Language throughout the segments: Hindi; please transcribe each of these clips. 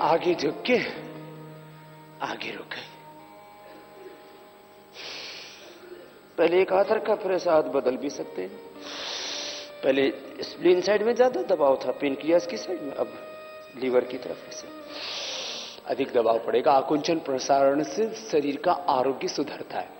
आगे झुक के आगे रुक गए। पहले एक हाथ रखा, फिर ऐसा हाथ बदल भी सकते हैं। पहले स्प्लीन साइड में ज्यादा दबाव था, पेनक्रियास की साइड में, अब लीवर की तरफ से अधिक दबाव पड़ेगा। आकुंचन प्रसारण से शरीर का आरोग्य सुधरता है।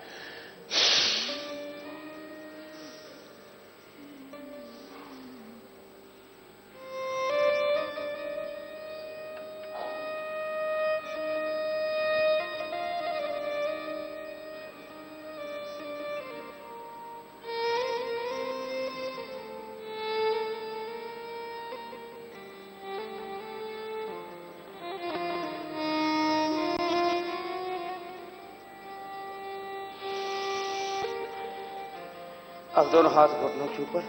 अब दोनों हाथ घुटनों के ऊपर,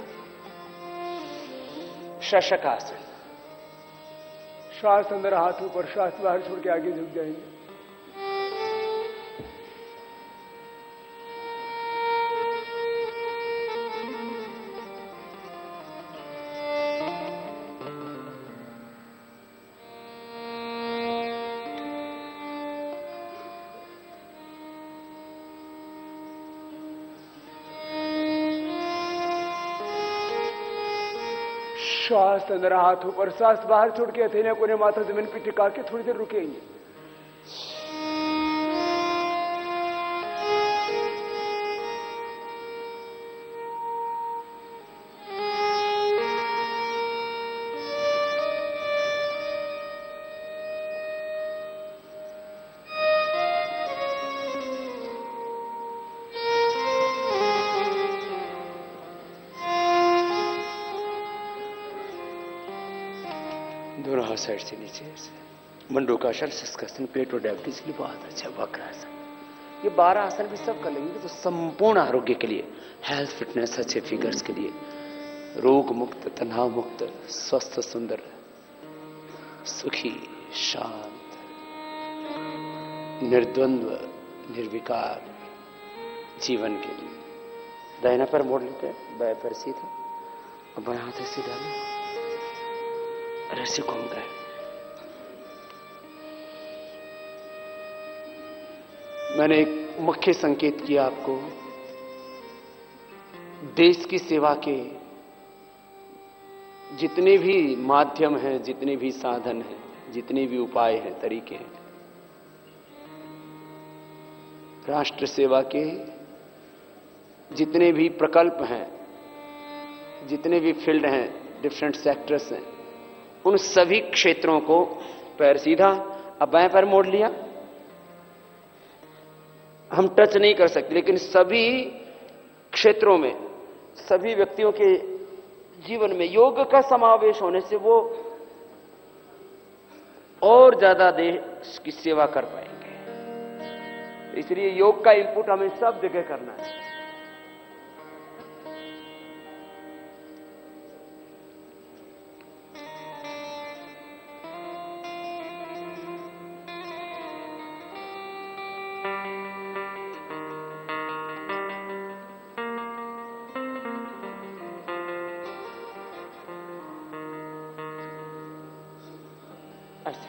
शशक आसन। श्वास अंदर, हाथ ऊपर, श्वास बाहर छोड़ के आगे झुक जाएंगे। श्वास अंदर, हाथ ऊपर, श्वास बाहर छोड़ के हथेलियां कोने माथा जमीन पे टिका के थोड़ी देर रुकेंगे। दोनों हाथ साइड से नीचे ऐसे। मंडूकासन, शस्कासन, पेट और डायबिटीज के लिए बहुत अच्छा। वक्रासन, ये 12 आसन भी सब कर लेंगे तो संपूर्ण आरोग्य के लिए, हेल्थ, फिटनेस, अच्छे फिगर्स के लिए, रोग मुक्त, तनाव मुक्त, स्वस्थ, सुंदर, सुखी, शांत, निर्द्वंद्व, निर्विकार जीवन के लिए। दाहिना पैर मोड़ लेते हैं, बायां पैर सीधा और बायां हाथ सीधा में ऐसे घूम गए। मैंने एक मुख्य संकेत किया आपको, देश की सेवा के जितने भी माध्यम हैं, जितने भी साधन हैं, जितने भी उपाय हैं, तरीके हैं, राष्ट्र सेवा के जितने भी प्रकल्प हैं, जितने भी फील्ड हैं, डिफरेंट सेक्टर्स हैं, उन सभी क्षेत्रों को, पैर सीधा, अब बाएं पैर मोड़ लिया, हम टच नहीं कर सकते, लेकिन सभी क्षेत्रों में, सभी व्यक्तियों के जीवन में योग का समावेश होने से वो और ज्यादा देश की सेवा कर पाएंगे। इसलिए योग का इनपुट हमें सब जगह करना है।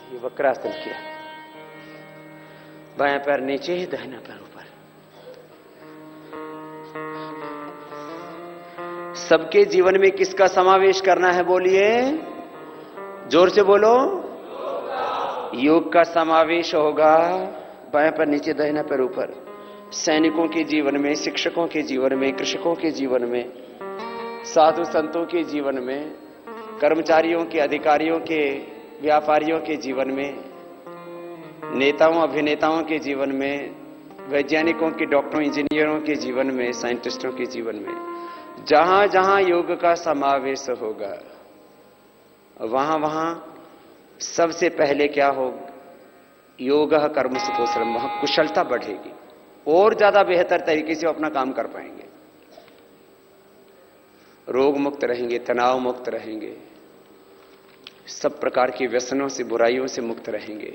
ये वक्रासन किया, बायां पैर नीचे, दाहिना पैर ऊपर। सबके जीवन में किसका समावेश करना है, बोलिए, जोर से बोलो। योग का समावेश होगा। बायां पैर नीचे, दाहिना पैर ऊपर। सैनिकों के जीवन में, शिक्षकों के जीवन में, कृषकों के जीवन में, साधु संतों के जीवन में, कर्मचारियों के, अधिकारियों के, व्यापारियों के जीवन में, नेताओं, अभिनेताओं के जीवन में, वैज्ञानिकों के, डॉक्टरों, इंजीनियरों के जीवन में, साइंटिस्टों के जीवन में, जहां जहां योग का समावेश होगा, वहां वहां सबसे पहले क्या हो, योग कर्म से कौशलम, वहां कुशलता बढ़ेगी और ज्यादा बेहतर तरीके से अपना काम कर पाएंगे, रोग मुक्त रहेंगे, तनाव मुक्त रहेंगे, सब प्रकार के व्यसनों से, बुराइयों से मुक्त रहेंगे।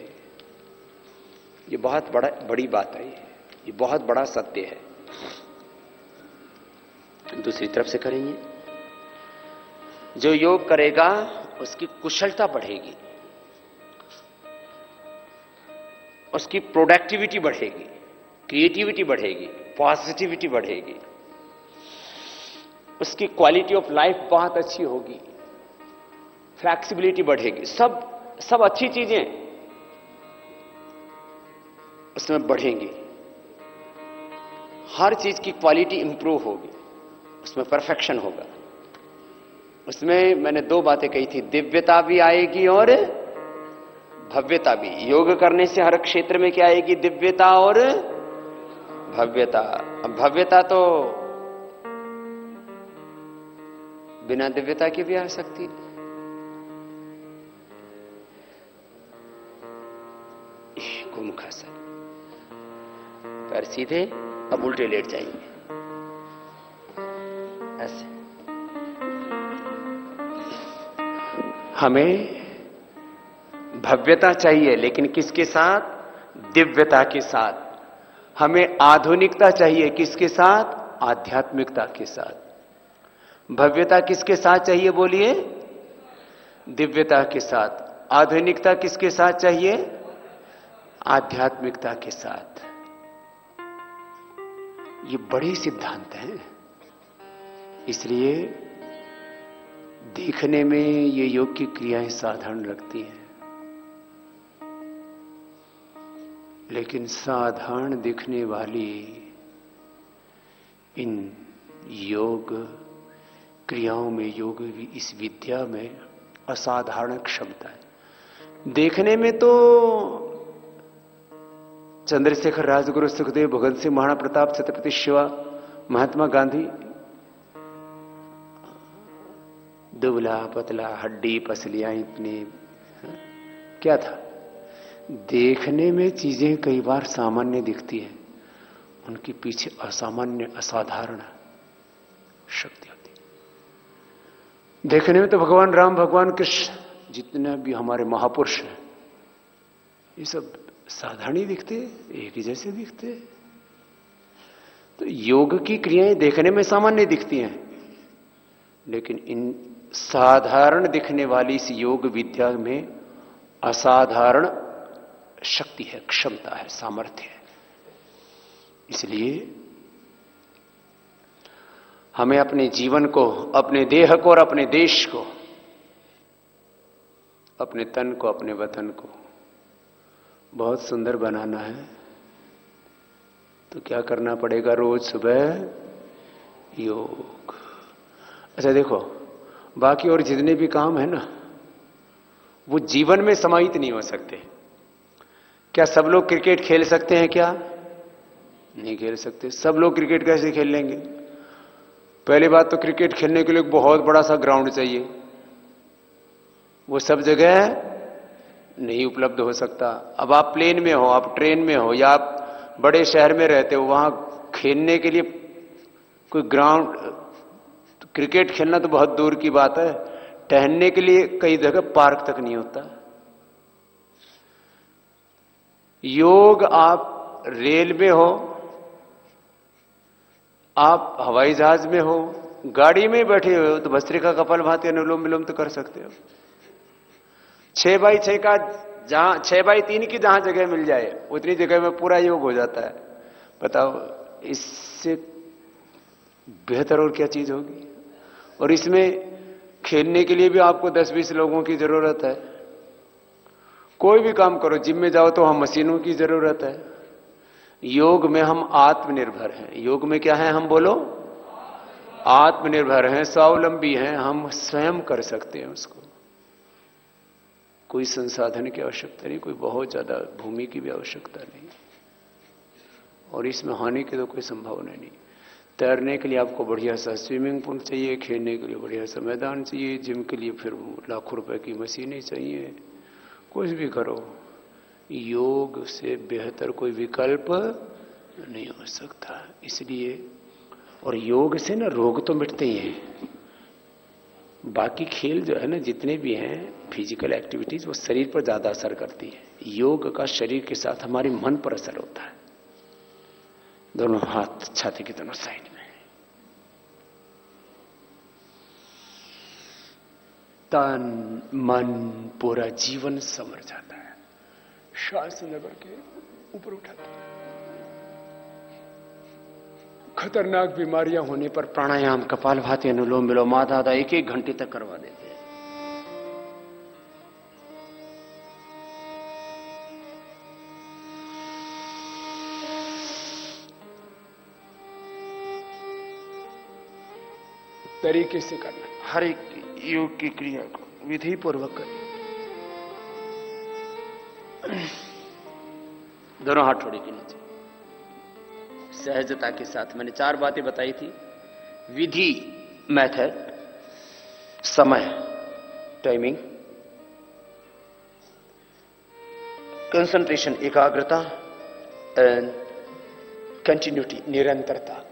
ये बहुत बड़ी बात है, ये बहुत बड़ा सत्य है। दूसरी तरफ से करेंगे, जो योग करेगा उसकी कुशलता बढ़ेगी, उसकी प्रोडक्टिविटी बढ़ेगी, क्रिएटिविटी बढ़ेगी, पॉजिटिविटी बढ़ेगी, उसकी क्वालिटी ऑफ लाइफ बहुत अच्छी होगी, फ्लेक्सिबिलिटी बढ़ेगी, सब अच्छी चीजें उसमें बढ़ेंगी। हर चीज की क्वालिटी इंप्रूव होगी, उसमें परफेक्शन होगा। उसमें मैंने दो बातें कही थी, दिव्यता भी आएगी और भव्यता भी। योग करने से हर क्षेत्र में क्या आएगी, दिव्यता और भव्यता। अब भव्यता तो बिना दिव्यता के भी आ सकती है। घूम खासा, पैर सीधे, अब उल्टे लेट जाएंगे ऐसे। हमें भव्यता चाहिए, लेकिन किसके साथ, दिव्यता के साथ। हमें आधुनिकता चाहिए, किसके साथ, आध्यात्मिकता के साथ। भव्यता किसके साथ चाहिए बोलिए, दिव्यता के साथ। आधुनिकता किसके साथ चाहिए, आध्यात्मिकता के साथ। ये बड़े सिद्धांत हैं, इसलिए देखने में ये योग की क्रियाएं साधारण लगती हैं, लेकिन साधारण दिखने वाली इन योग क्रियाओं में, योग इस विद्या में असाधारण क्षमता है। देखने में तो चंद्रशेखर, राजगुरु, सुखदेव, भगत सिंह, महाराणा प्रताप, छत्रपति शिवा, महात्मा गांधी, दुबला पतला, हड्डी पसलियां इतने, क्या था। देखने में चीजें कई बार सामान्य दिखती हैं, उनके पीछे असामान्य, असाधारण शक्ति होती है। देखने में तो भगवान राम, भगवान कृष्ण, जितने भी हमारे महापुरुष हैं, ये सब साधारण ही दिखते, एक ही जैसे दिखते। तो योग की क्रियाएं देखने में सामान्य दिखती हैं, लेकिन इन साधारण दिखने वाली इस योग विद्या में असाधारण शक्ति है, क्षमता है, सामर्थ्य है। इसलिए हमें अपने जीवन को, अपने देह को और अपने देश को, अपने तन को, अपने वतन को बहुत सुंदर बनाना है। तो क्या करना पड़ेगा, रोज सुबह योग। अच्छा देखो, बाकी और जितने भी काम है ना, वो जीवन में समाहित नहीं हो सकते। क्या सब लोग क्रिकेट खेल सकते हैं क्या, नहीं खेल सकते। सब लोग क्रिकेट कैसे खेल लेंगे। पहली बात तो क्रिकेट खेलने के लिए बहुत बड़ा सा ग्राउंड चाहिए, वो सब जगह नहीं उपलब्ध हो सकता। अब आप प्लेन में हो, आप ट्रेन में हो, या आप बड़े शहर में रहते हो, वहां खेलने के लिए कोई ग्राउंड, तो क्रिकेट खेलना तो बहुत दूर की बात है। टहलने के लिए कई जगह पार्क तक नहीं होता। योग आप रेल में हो, आप हवाई जहाज में हो, गाड़ी में बैठे हो, तो भस्त्रिका, कपालभाति, अनुलोम विलोम तो कर सकते हो। 6x6 का जहां 6x3 की जहां जगह मिल जाए, उतनी जगह में पूरा योग हो जाता है। बताओ, इससे बेहतर और क्या चीज होगी। और इसमें खेलने के लिए भी आपको 10-20 लोगों की जरूरत है। कोई भी काम करो, जिम में जाओ तो हम मशीनों की जरूरत है। योग में हम आत्मनिर्भर हैं। योग में क्या है, हम बोलो, आत्मनिर्भर हैं, स्वावलंबी हैं, हम स्वयं कर सकते हैं उसको। कोई संसाधन की आवश्यकता नहीं, कोई बहुत ज्यादा भूमि की भी आवश्यकता नहीं, और इसमें हानि की तो कोई संभावना नहीं। तैरने के लिए आपको बढ़िया सा स्विमिंग पूल चाहिए, खेलने के लिए बढ़िया सा मैदान चाहिए, जिम के लिए फिर लाखों रुपए की मशीनें चाहिए, कुछ भी करो, योग से बेहतर कोई विकल्प नहीं हो सकता। इसलिए, और योग से ना रोग तो मिटते ही हैं। बाकी खेल जो है ना, जितने भी हैं फिजिकल एक्टिविटीज, वो शरीर पर ज्यादा असर करती है। योग का शरीर के साथ हमारे मन पर असर होता है। दोनों हाथ छाती के दोनों साइड में, तन मन पूरा जीवन संवर जाता है। श्वास लेकर के ऊपर उठाते हैं। खतरनाक बीमारियां होने पर प्राणायाम, कपालभाति, अनुलोम विलोम आधा आधा 1-1 घंटे तक करवा देते हैं। तरीके से करना, हर एक योग की क्रिया को विधि पूर्वक करें। दोनों हाथ ठोड़ी के नीचे, सहजता के साथ। मैंने 4 बातें बताई थी। विधि, मेथड, समय, टाइमिंग, कंसंट्रेशन, एकाग्रता, एंड कंटिन्यूटी, निरंतरता।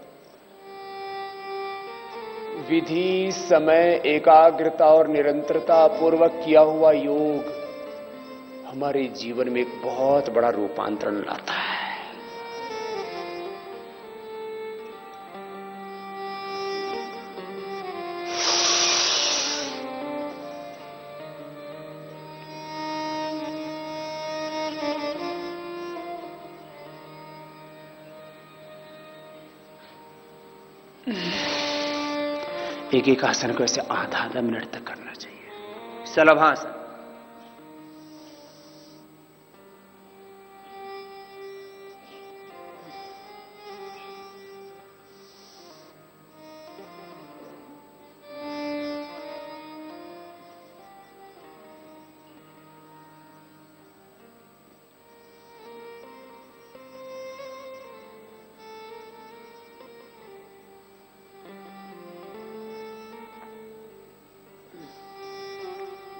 विधि, समय, एकाग्रता और निरंतरता पूर्वक किया हुआ योग हमारे जीवन में एक बहुत बड़ा रूपांतरण लाता है। एक एक आसन को ऐसे आधा आधा मिनट तक करना चाहिए। शलभासन,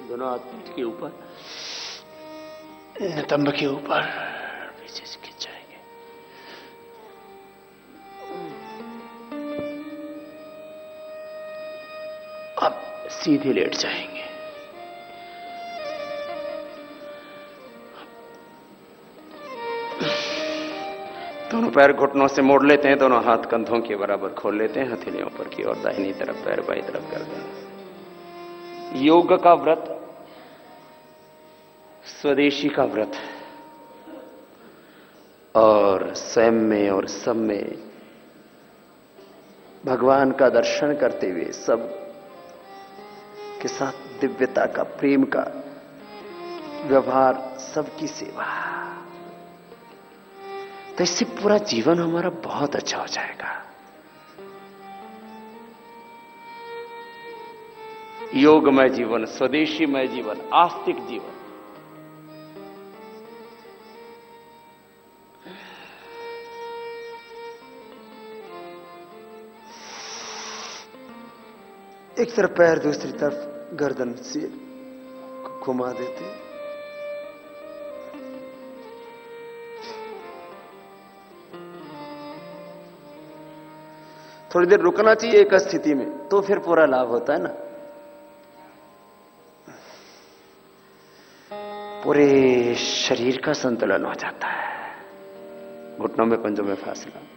दोनों हाथ पीठ के ऊपर, नितंब के ऊपर पीछे से खिंच जाएंगे। अब सीधे लेट जाएंगे। दोनों पैर घुटनों से मोड़ लेते हैं, दोनों हाथ कंधों के बराबर खोल लेते हैं, हथेलियों ऊपर की ओर, दाहिनी तरफ पैर, बाईं तरफ गर्दन। योग का व्रत स्वदेशी का व्रत है, और स्वयं में और सब में भगवान का दर्शन करते हुए, सब के साथ दिव्यता का, प्रेम का व्यवहार, सबकी सेवा। तो इससे पूरा जीवन हमारा बहुत अच्छा हो जाएगा। योगमय जीवन, स्वदेशीमय जीवन, आस्तिक जीवन। एक तरफ पैर, दूसरी तरफ गर्दन से घुमा देते। थोड़ी देर रुकना चाहिए एक स्थिति में, तो फिर पूरा लाभ होता है ना। पूरे शरीर का संतुलन हो जाता है। घुटनों में, पंजों में फासला।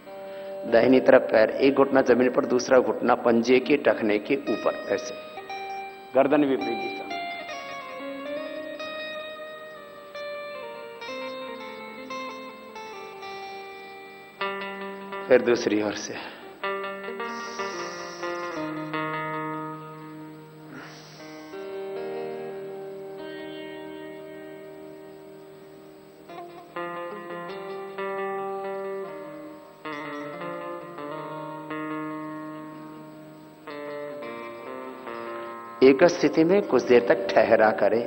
दाहिनी तरफ पैर, एक घुटना जमीन पर, दूसरा घुटना पंजे के टखने के ऊपर, ऐसे। गर्दन विपरीत दिशा में। फिर दूसरी ओर से। एक स्थिति में कुछ देर तक ठहरा करें।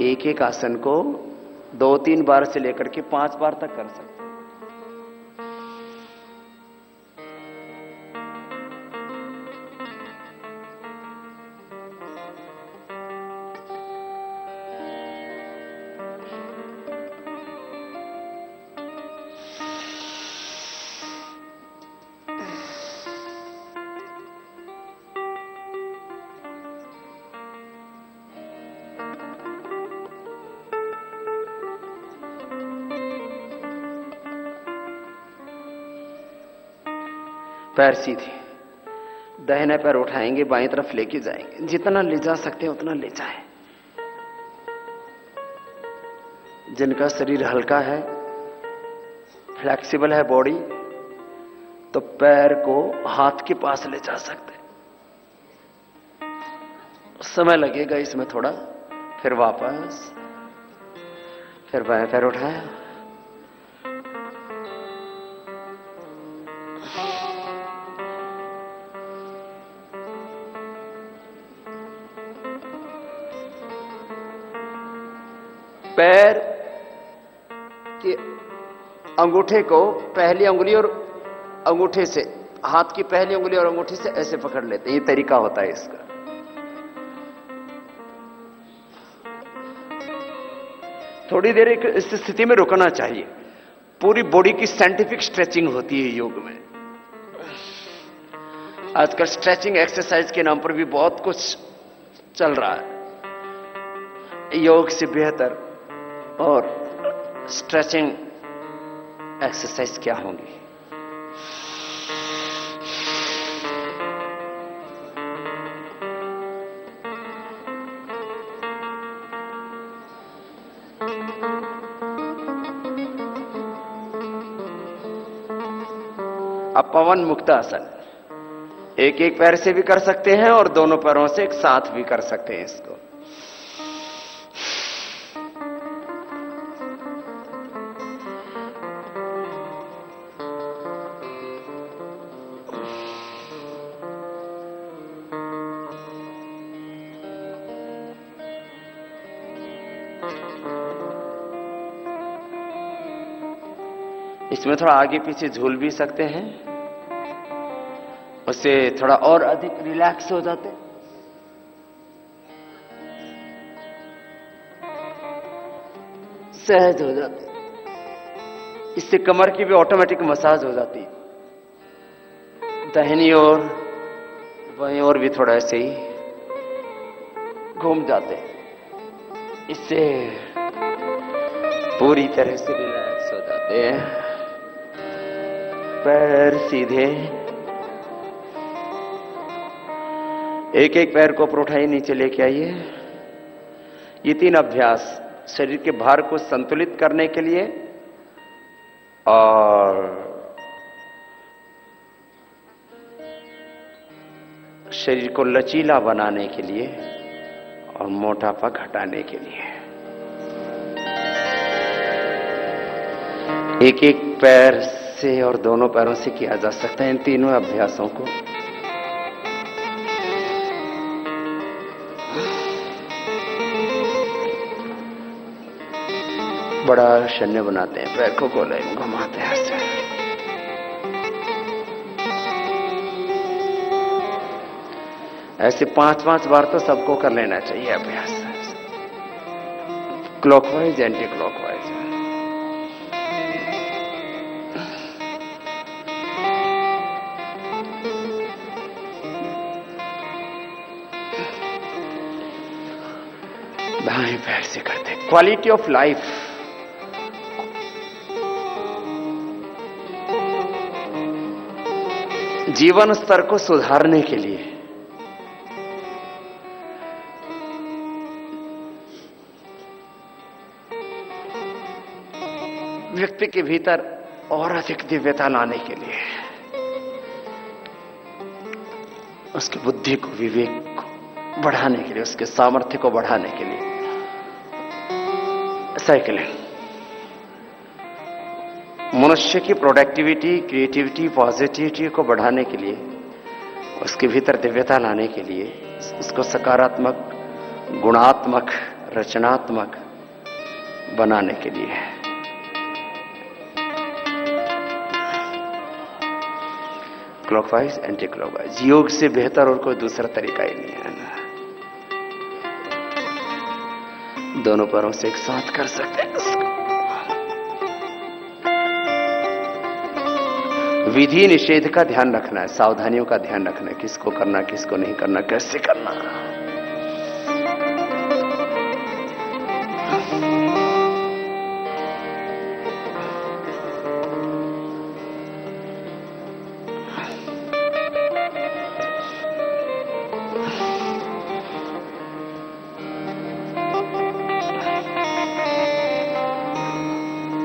एक एक आसन को 2-3 बार से लेकर के 5 बार तक कर सकते हैं। पैर सीधे, दाहिने पैर उठाएंगे, बाईं तरफ लेके जाएंगे, जितना ले जा सकते हैं उतना ले जाएं। जिनका शरीर हल्का है, फ्लेक्सिबल है बॉडी, तो पैर को हाथ के पास ले जा सकते हैं। समय लगेगा इसमें थोड़ा, फिर वापस, फिर बाएं पैर उठाया, पैर के अंगूठे को पहली अंगुली और अंगूठे से, हाथ की पहली अंगुली और अंगूठी से ऐसे पकड़ लेते हैं। ये तरीका होता है इसका। थोड़ी देर एक इस स्थिति में रुकना चाहिए। पूरी बॉडी की साइंटिफिक स्ट्रेचिंग होती है योग में। आजकल स्ट्रेचिंग एक्सरसाइज के नाम पर भी बहुत कुछ चल रहा है। योग से बेहतर और स्ट्रेचिंग एक्सरसाइज क्या होंगी? अब पवन मुक्तासन, एक एक पैर से भी कर सकते हैं और दोनों पैरों से एक साथ भी कर सकते हैं इसको। इसमें थोड़ा आगे पीछे झूल भी सकते हैं, उससे थोड़ा और अधिक रिलैक्स हो जाते हैं। सहज हो जाते हैं। इससे कमर की भी ऑटोमेटिक मसाज हो जाती है। दाहिनी ओर बाईं ओर भी थोड़ा ऐसे ही घूम जाते हैं। इससे पूरी तरह से रिलैक्स हो जाते हैं। पैर सीधे, एक एक पैर को ऊपर उठाइए, नीचे लेके आइए। ये 3 अभ्यास शरीर के भार को संतुलित करने के लिए और शरीर को लचीला बनाने के लिए और मोटापा घटाने के लिए। एक एक पैर से और दोनों पैरों से किया जा सकता है इन तीनों अभ्यासों को। बड़ा शून्य बनाते हैं, पैर को गोले में घुमाते हैं ऐसे। ऐसे 5-5 बार तो सबको कर लेना चाहिए अभ्यास, क्लॉकवाइज एंटी क्लॉकवाइज। दाएं पैर से करते। क्वालिटी ऑफ लाइफ, जीवन स्तर को सुधारने के लिए व्यक्ति के भीतर और अधिक दिव्यता लाने के लिए, उसकी बुद्धि को, विवेक को बढ़ाने के लिए, उसके सामर्थ्य को बढ़ाने के लिए साइकिलिंग मनुष्य की प्रोडक्टिविटी, क्रिएटिविटी, पॉजिटिविटी को बढ़ाने के लिए, उसके भीतर दिव्यता लाने के लिए, उसको सकारात्मक, गुणात्मक, रचनात्मक बनाने के लिए। क्लॉकवाइज एंटी क्लॉकवाइज, योग से बेहतर और कोई दूसरा तरीका ही नहीं है ना। दोनों पैरों से एक साथ कर सकते हैं इसको। विधि निषेध का ध्यान रखना है, सावधानियों का ध्यान रखना है, किसको करना, किसको नहीं करना, कैसे करना।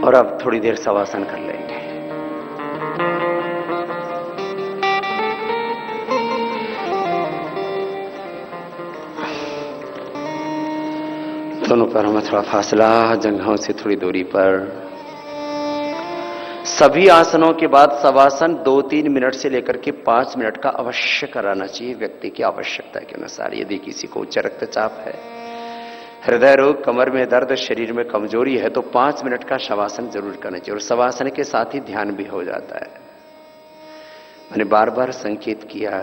और अब थोड़ी देर शवासन कर लेंगे। दोनों पैरों में थोड़ा फासला, जंघों से थोड़ी दूरी पर। सभी आसनों के बाद शवासन 2-3 मिनट से लेकर के 5 मिनट का अवश्य कराना चाहिए व्यक्ति की आवश्यकता के अनुसार। यदि किसी को उच्च रक्तचाप है, हृदय रोग, कमर में दर्द, शरीर में कमजोरी है तो 5 मिनट का शवासन जरूर करना चाहिए। और शवासन के साथ ही ध्यान भी हो जाता है। मैंने बार बार संकेत किया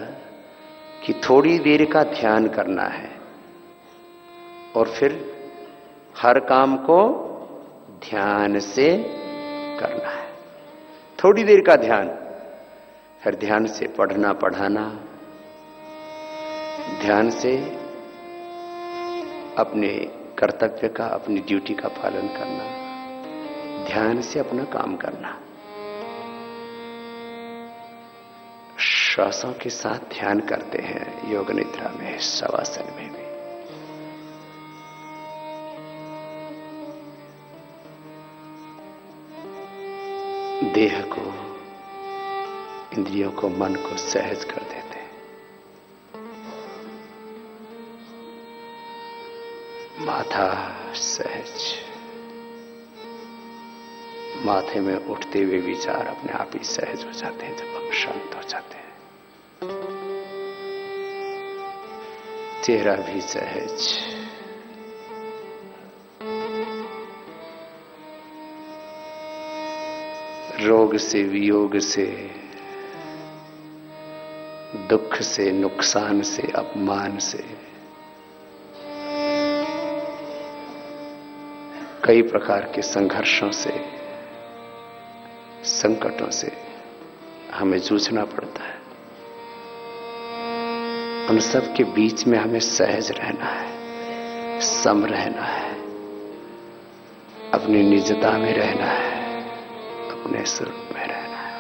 कि थोड़ी देर का ध्यान करना है और फिर हर काम को ध्यान से करना है। थोड़ी देर का ध्यान, फिर ध्यान से पढ़ना पढ़ाना, ध्यान से अपने कर्तव्य का, अपनी ड्यूटी का पालन करना, ध्यान से अपना काम करना। श्वासों के साथ ध्यान करते हैं योग निद्रा में, शवासन में भी। देह को, इंद्रियों को, मन को सहज कर देते हैं। माथा सहज, माथे में उठते हुए विचार अपने आप ही सहज हो जाते हैं जब हम शांत हो जाते हैं। चेहरा भी सहज, रोग से, वियोग से, दुख से, नुकसान से, अपमान से, कई प्रकार के संघर्षों से, संकटों से हमें जूझना पड़ता है। उन सब के बीच में हमें सहज रहना है, सम रहना है, अपनी निजता में रहना है, अपने स्वरूप में रहना है।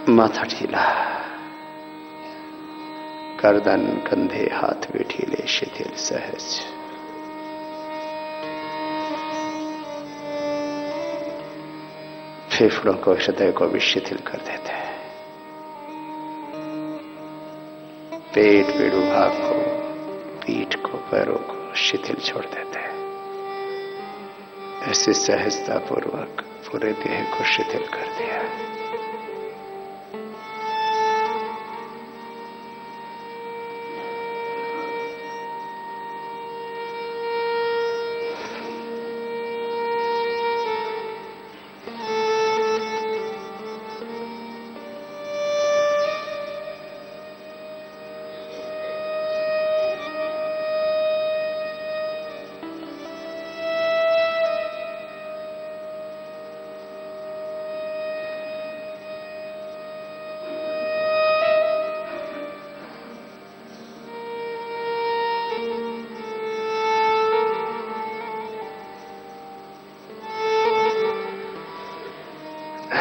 माथा ढीला, गर्दन, कंधे, हाथ भी ढीले, शिथिल, सहज। फेफड़ों को, हृदय को भी शिथिल कर देते हैं। पेट, पेड़ू भाग को, पीठ को, पैरों को शिथिल छोड़ देते हैं। ऐसे सहजता पूर्वक पूरे देह को शिथिल कर दिया।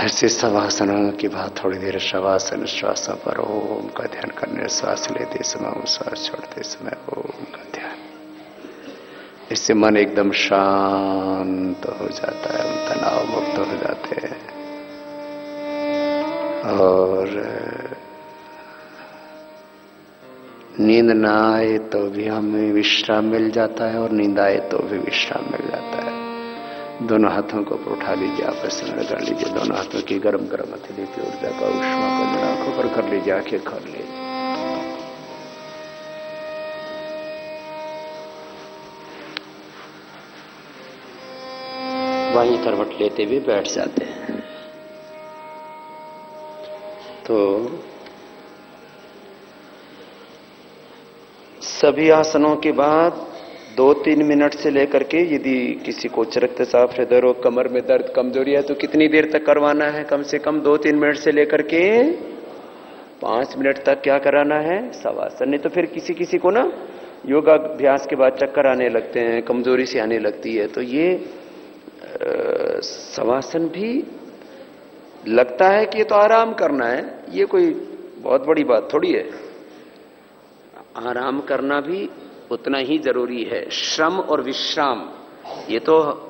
ऐसे शवासनों के बाद थोड़ी देर शवासन, श्वासों पर ओम का ध्यान करने, श्वास लेते समय ओम, श्वास छोड़ते समय ओम का ध्यान। इससे मन एकदम शांत हो जाता है, हम तनाव मुक्त हो जाते हैं और नींद ना आए तो भी हमें विश्राम मिल जाता है और नींद आए तो भी विश्राम मिल जाता है। दोनों हाथों को उठा लीजिए, आपस में लगा लीजिए। दोनों हाथों की गरम गरम हथेली की ऊर्जा का उष्मा को आंखों पर कर लीजिए, आंखें खोल लीजिए। वहीं करवट लेते हुए बैठ जाते हैं। तो सभी आसनों के बाद 2-3 मिनट से लेकर के, यदि किसी को उच्च रक्तचाप, हृदय रोग, कमर में दर्द, कमजोरी है तो कितनी देर तक करवाना है? कम से कम 2-3 मिनट से लेकर के 5 मिनट तक क्या कराना है? शवासन। नहीं तो फिर किसी किसी को ना योगाभ्यास के बाद चक्कर आने लगते हैं, कमजोरी से आने लगती है। तो ये शवासन भी लगता है कि ये तो आराम करना है, ये कोई बहुत बड़ी बात थोड़ी है। आराम करना भी उतना ही जरूरी है। श्रम और विश्राम ये तो